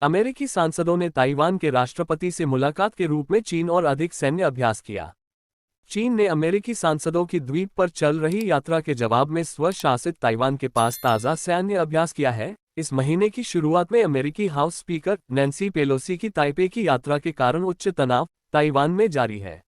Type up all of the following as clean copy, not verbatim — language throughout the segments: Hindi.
अमेरिकी सांसदों ने ताइवान के राष्ट्रपति से मुलाकात के रूप में चीन और अधिक सैन्य अभ्यास किया। चीन ने अमेरिकी सांसदों की द्वीप पर चल रही यात्रा के जवाब में स्वशासित ताइवान के पास ताज़ा सैन्य अभ्यास किया है। इस महीने की शुरुआत में अमेरिकी हाउस स्पीकर नैन्सी पेलोसी की ताइपे की यात्रा के कारण उच्च तनाव ताइवान में जारी है।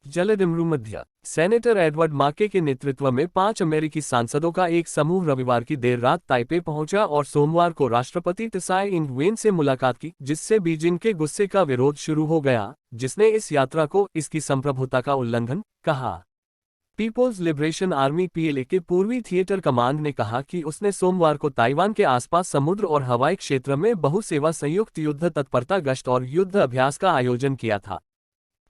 जलदिमरू सेनेटर एडवर्ड माके के नेतृत्व में 5 अमेरिकी सांसदों का एक समूह रविवार की देर रात ताइपे पहुंचा और सोमवार को राष्ट्रपति त्साई इंग-वेन से मुलाकात की, जिससे बीजिंग के गुस्से का विरोध शुरू हो गया, जिसने इस यात्रा को इसकी संप्रभुता का उल्लंघन कहा। पीपुल्स लिबरेशन आर्मी पीएलए के पूर्वी थिएटर कमांड ने कहा कि उसने सोमवार को ताइवान के आसपास समुद्र और हवाई क्षेत्र में बहुसेवा संयुक्त युद्ध तत्परता गश्त और युद्ध अभ्यास का आयोजन किया था।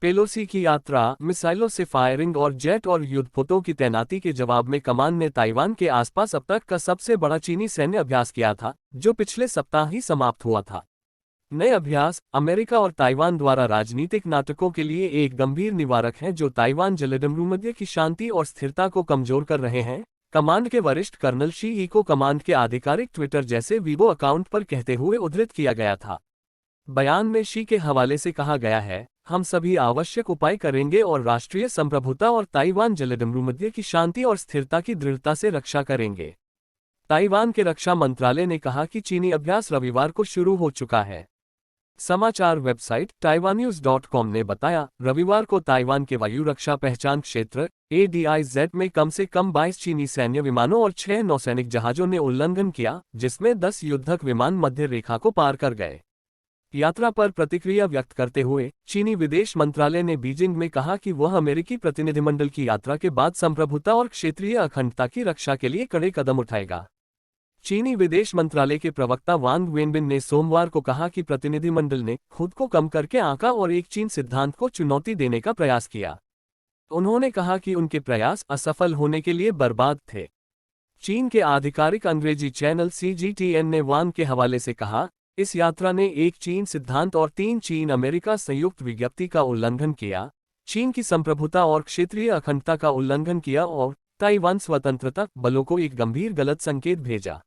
पेलोसी की यात्रा, मिसाइलों से फायरिंग और जेट और युद्धपोतों की तैनाती के जवाब में कमान ने ताइवान के आसपास अब तक का सबसे बड़ा चीनी सैन्य अभ्यास किया था, जो पिछले सप्ताह ही समाप्त हुआ था। नए अभ्यास अमेरिका और ताइवान द्वारा राजनीतिक नाटकों के लिए एक गंभीर निवारक है जो ताइवान जलदिमरू की शांति और स्थिरता को कमजोर कर रहे हैं, कमांड के वरिष्ठ कर्नल शी ई को कमांड के आधिकारिक ट्विटर जैसे वीबो अकाउंट पर कहते हुए उद्धृत किया गया था। बयान में शी के हवाले से कहा गया है, हम सभी आवश्यक उपाय करेंगे और राष्ट्रीय संप्रभुता और ताइवान जलदिमरू की शांति और स्थिरता की दृढ़ता से रक्षा करेंगे। ताइवान के रक्षा मंत्रालय ने कहा कि चीनी अभ्यास रविवार को शुरू हो चुका है। समाचार वेबसाइट taiwannews.com ने बताया, रविवार को ताइवान के वायु रक्षा पहचान क्षेत्र ADIZ में कम से कम 22 चीनी सैन्य विमानों और 6 नौसैनिक जहाजों ने उल्लंघन किया, जिसमें 10 युद्धक विमान मध्य रेखा को पार कर गए। यात्रा पर प्रतिक्रिया व्यक्त करते हुए चीनी विदेश मंत्रालय ने बीजिंग में कहा कि वह अमेरिकी प्रतिनिधिमंडल की यात्रा के बाद संप्रभुता और क्षेत्रीय अखंडता की रक्षा के लिए कड़े कदम उठाएगा। चीनी विदेश मंत्रालय के प्रवक्ता वांग वेनबिन ने सोमवार को कहा कि प्रतिनिधिमंडल ने खुद को कम करके आंका और एक चीन सिद्धांत को चुनौती देने का प्रयास किया। उन्होंने कहा कि उनके प्रयास असफल होने के लिए बर्बाद थे। चीन के आधिकारिक अंग्रेजी चैनल CGTN ने वांग के हवाले से कहा, इस यात्रा ने एक चीन सिद्धांत और 3 चीन अमेरिका संयुक्त विज्ञप्ति का उल्लंघन किया, चीन की संप्रभुता और क्षेत्रीय अखंडता का उल्लंघन किया और ताइवान स्वतंत्रता बलों को एक गंभीर गलत संकेत भेजा।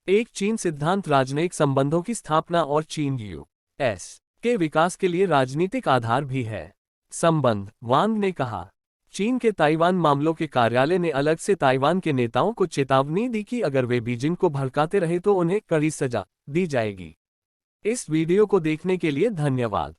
एक चीन सिद्धांत राजनयिक संबंधों की स्थापना और चीन US के विकास के लिए राजनीतिक आधार भी है। संबंध वांग ने कहा, चीन के ताइवान मामलों के कार्यालय ने अलग से ताइवान के नेताओं को चेतावनी दी कि अगर वे बीजिंग को भड़काते रहे तो उन्हें कड़ी सजा दी जाएगी। इस वीडियो को देखने के लिए धन्यवाद।